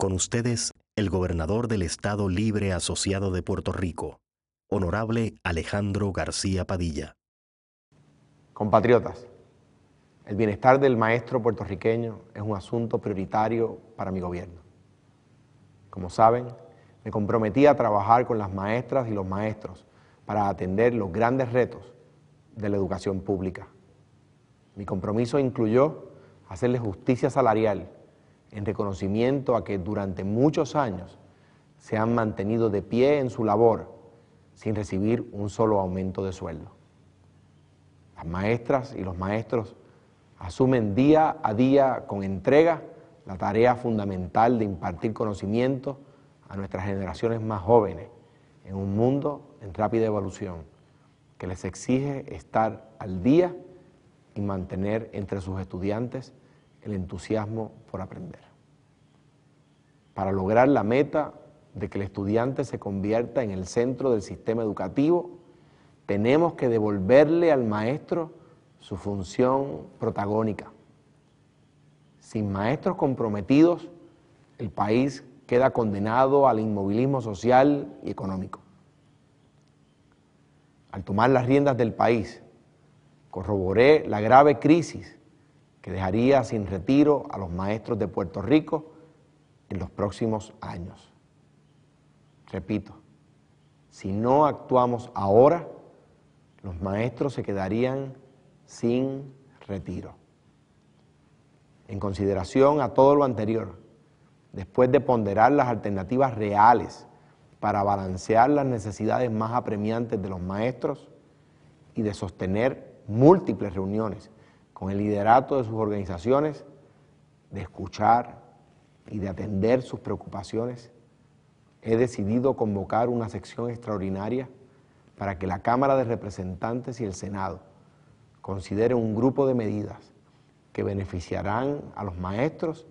Con ustedes, el gobernador del Estado Libre Asociado de Puerto Rico, Honorable Alejandro García Padilla. Compatriotas, el bienestar del maestro puertorriqueño es un asunto prioritario para mi gobierno. Como saben, me comprometí a trabajar con las maestras y los maestros para atender los grandes retos de la educación pública. Mi compromiso incluyó hacerles justicia salarial en reconocimiento a que durante muchos años se han mantenido de pie en su labor sin recibir un solo aumento de sueldo. Las maestras y los maestros asumen día a día con entrega la tarea fundamental de impartir conocimiento a nuestras generaciones más jóvenes en un mundo en rápida evolución que les exige estar al día y mantener entre sus estudiantes el entusiasmo por aprender. Para lograr la meta de que el estudiante se convierta en el centro del sistema educativo, tenemos que devolverle al maestro su función protagónica. Sin maestros comprometidos, el país queda condenado al inmovilismo social y económico. Al tomar las riendas del país, corroboré la grave crisis que dejaría sin retiro a los maestros de Puerto Rico en los próximos años. Repito, si no actuamos ahora, los maestros se quedarían sin retiro. En consideración a todo lo anterior, después de ponderar las alternativas reales para balancear las necesidades más apremiantes de los maestros y de sostener múltiples reuniones con el liderato de sus organizaciones, de escuchar y de atender sus preocupaciones, he decidido convocar una sesión extraordinaria para que la Cámara de Representantes y el Senado consideren un grupo de medidas que beneficiarán a los maestros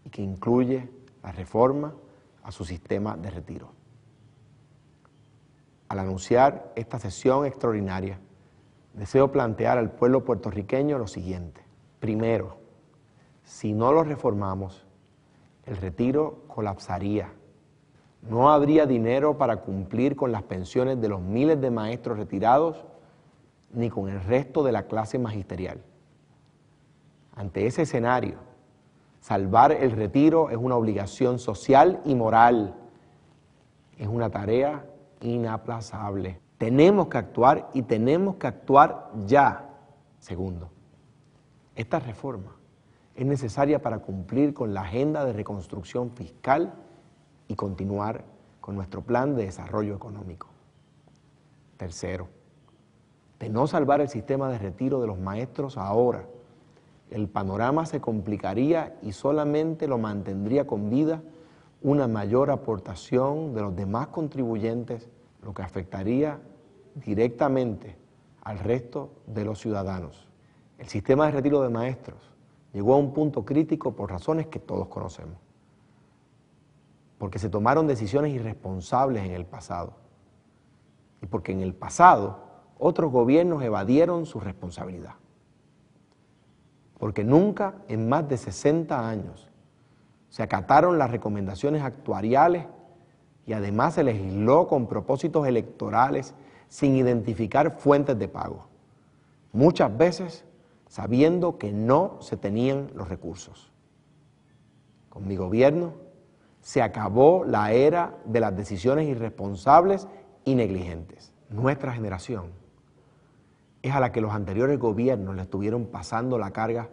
y que incluye la reforma a su sistema de retiro. Al anunciar esta sesión extraordinaria, deseo plantear al pueblo puertorriqueño lo siguiente. Primero, si no lo reformamos, el retiro colapsaría. No habría dinero para cumplir con las pensiones de los miles de maestros retirados ni con el resto de la clase magisterial. Ante ese escenario, salvar el retiro es una obligación social y moral. Es una tarea inaplazable. Tenemos que actuar y tenemos que actuar ya. Segundo, esta reforma es necesaria para cumplir con la agenda de reconstrucción fiscal y continuar con nuestro plan de desarrollo económico. Tercero, de no salvar el sistema de retiro de los maestros ahora, el panorama se complicaría y solamente lo mantendría con vida una mayor aportación de los demás contribuyentes, lo que afectaría directamente al resto de los ciudadanos. El sistema de retiro de maestros llegó a un punto crítico por razones que todos conocemos. Porque se tomaron decisiones irresponsables en el pasado. Y porque en el pasado otros gobiernos evadieron su responsabilidad. Porque nunca en más de 60 años se acataron las recomendaciones actuariales y además se legisló con propósitos electorales sin identificar fuentes de pago. Muchas veces sabiendo que no se tenían los recursos. Con mi gobierno se acabó la era de las decisiones irresponsables y negligentes. Nuestra generación es a la que los anteriores gobiernos le estuvieron pasando la carga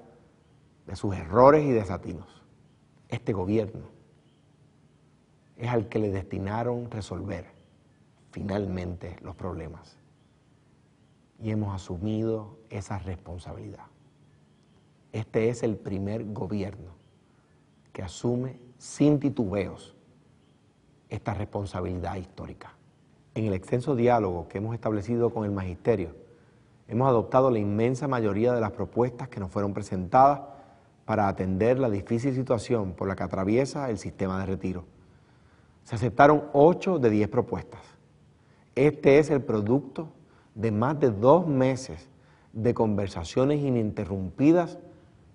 de sus errores y desatinos. Este gobierno es al que le destinaron resolver finalmente los problemas. Y hemos asumido esa responsabilidad. Este es el primer gobierno que asume sin titubeos esta responsabilidad histórica. En el extenso diálogo que hemos establecido con el magisterio, hemos adoptado la inmensa mayoría de las propuestas que nos fueron presentadas para atender la difícil situación por la que atraviesa el sistema de retiro. Se aceptaron 8 de 10 propuestas. Este es el producto de más de 2 meses de conversaciones ininterrumpidas,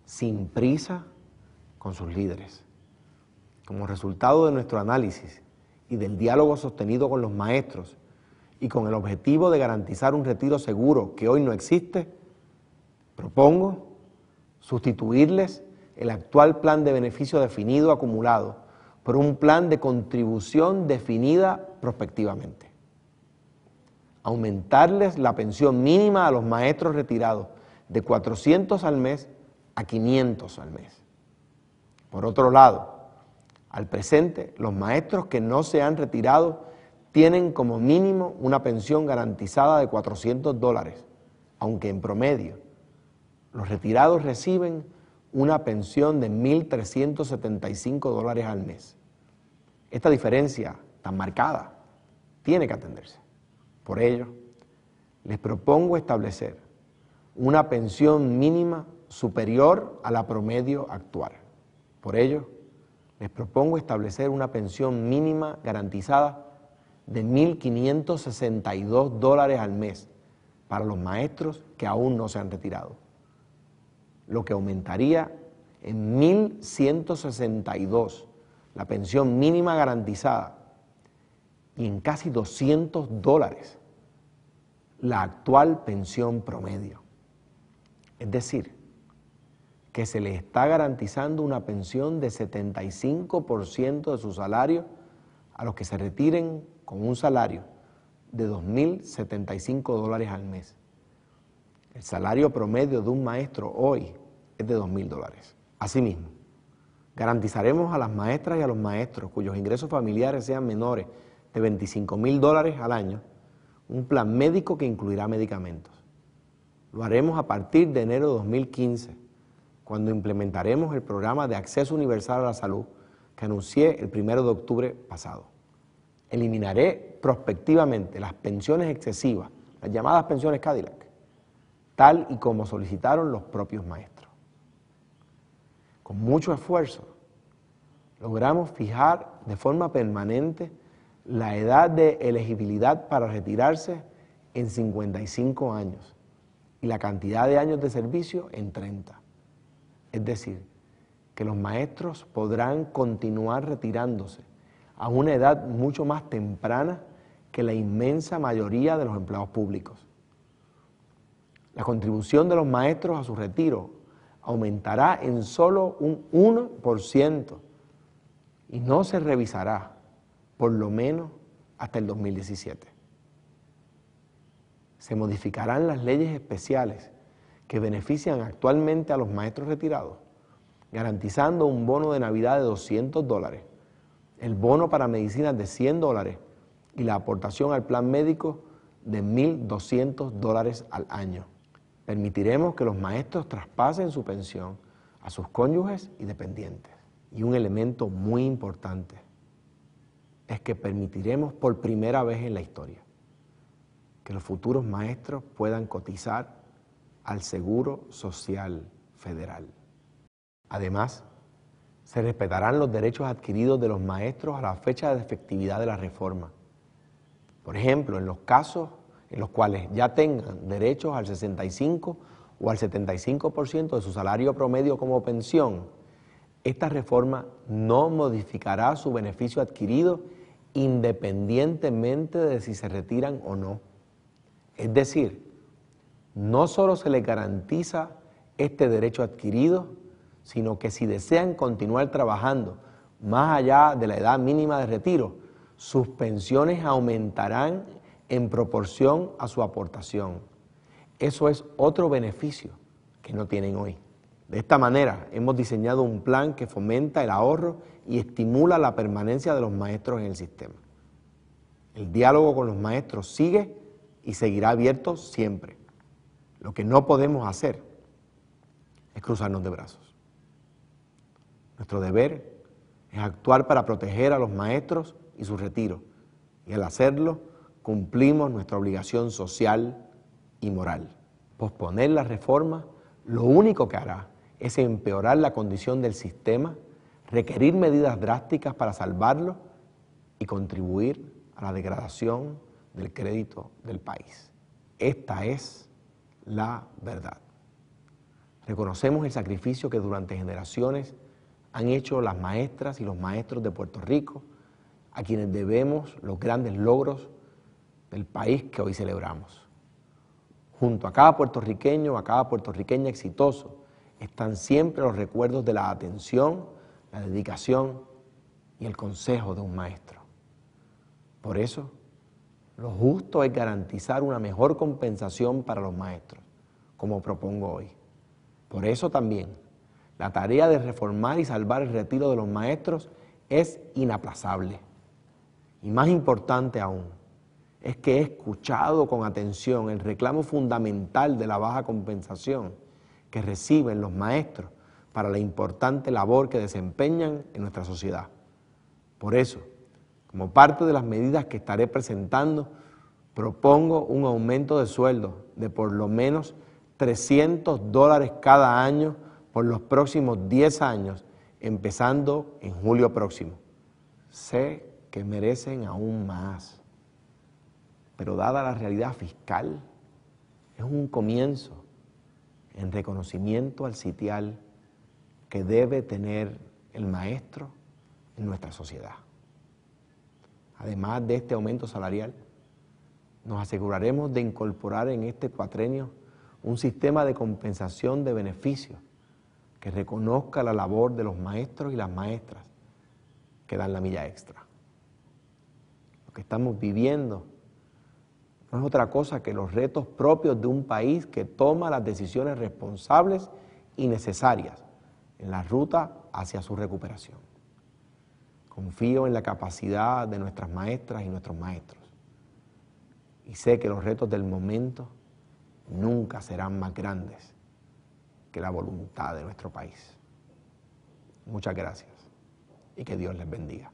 sin prisa, con sus líderes. Como resultado de nuestro análisis y del diálogo sostenido con los maestros y con el objetivo de garantizar un retiro seguro que hoy no existe, propongo sustituirles el actual plan de beneficio definido acumulado por un plan de contribución definida prospectivamente. Aumentarles la pensión mínima a los maestros retirados de 400 al mes a 500 al mes. Por otro lado, al presente, los maestros que no se han retirado tienen como mínimo una pensión garantizada de $400, aunque en promedio los retirados reciben una pensión de $1,375 al mes. Esta diferencia tan marcada tiene que atenderse. Por ello, les propongo establecer una pensión mínima superior a la promedio actual. Por ello, les propongo establecer una pensión mínima garantizada de $1,562 al mes para los maestros que aún no se han retirado, lo que aumentaría en $1,162 la pensión mínima garantizada y en casi $200 la actual pensión promedio. Es decir, que se les está garantizando una pensión de 75% de su salario a los que se retiren con un salario de $2,075 al mes. El salario promedio de un maestro hoy es de $2,000. Asimismo, garantizaremos a las maestras y a los maestros cuyos ingresos familiares sean menores de $25,000 al año un plan médico que incluirá medicamentos. Lo haremos a partir de enero de 2015, cuando implementaremos el programa de acceso universal a la salud que anuncié el 1 de octubre pasado. Eliminaré prospectivamente las pensiones excesivas, las llamadas pensiones Cadillac, tal y como solicitaron los propios maestros. Con mucho esfuerzo, logramos fijar de forma permanente la edad de elegibilidad para retirarse en 55 años y la cantidad de años de servicio en 30. Es decir, que los maestros podrán continuar retirándose a una edad mucho más temprana que la inmensa mayoría de los empleados públicos. La contribución de los maestros a su retiro aumentará en solo un 1% y no se revisará por lo menos hasta el 2017. Se modificarán las leyes especiales que benefician actualmente a los maestros retirados, garantizando un bono de Navidad de $200, el bono para medicinas de $100 y la aportación al plan médico de $1,200 al año. Permitiremos que los maestros traspasen su pensión a sus cónyuges y dependientes. Y un elemento muy importante es que permitiremos por primera vez en la historia que los futuros maestros puedan cotizar al Seguro Social Federal. Además, se respetarán los derechos adquiridos de los maestros a la fecha de efectividad de la reforma. Por ejemplo, en los casos en los cuales ya tengan derechos al 65 o al 75% de su salario promedio como pensión, esta reforma no modificará su beneficio adquirido independientemente de si se retiran o no. Es decir, no solo se les garantiza este derecho adquirido, sino que si desean continuar trabajando más allá de la edad mínima de retiro, sus pensiones aumentarán en proporción a su aportación. Eso es otro beneficio que no tienen hoy. De esta manera, hemos diseñado un plan que fomenta el ahorro y estimula la permanencia de los maestros en el sistema. El diálogo con los maestros sigue y seguirá abierto siempre. Lo que no podemos hacer es cruzarnos de brazos. Nuestro deber es actuar para proteger a los maestros y su retiro, y al hacerlo cumplimos nuestra obligación social y moral. Posponer la reforma lo único que hará es empeorar la condición del sistema, requerir medidas drásticas para salvarlo y contribuir a la degradación del crédito del país. Esta es la verdad. Reconocemos el sacrificio que durante generaciones han hecho las maestras y los maestros de Puerto Rico, a quienes debemos los grandes logros del país que hoy celebramos. Junto a cada puertorriqueño, a cada puertorriqueña exitoso, están siempre los recuerdos de la atención, la dedicación y el consejo de un maestro. Por eso, lo justo es garantizar una mejor compensación para los maestros, como propongo hoy. Por eso también, la tarea de reformar y salvar el retiro de los maestros es inaplazable. Y más importante aún, es que he escuchado con atención el reclamo fundamental de la baja compensación que reciben los maestros para la importante labor que desempeñan en nuestra sociedad. Por eso, como parte de las medidas que estaré presentando, propongo un aumento de sueldo de por lo menos $300 cada año por los próximos 10 años, empezando en julio próximo. Sé que merecen aún más, pero dada la realidad fiscal, es un comienzo en reconocimiento al sitial que debe tener el maestro en nuestra sociedad. Además de este aumento salarial, nos aseguraremos de incorporar en este cuatrenio un sistema de compensación de beneficios que reconozca la labor de los maestros y las maestras que dan la milla extra. Lo que estamos viviendo no es otra cosa que los retos propios de un país que toma las decisiones responsables y necesarias en la ruta hacia su recuperación. Confío en la capacidad de nuestras maestras y nuestros maestros y sé que los retos del momento nunca serán más grandes que la voluntad de nuestro país. Muchas gracias y que Dios les bendiga.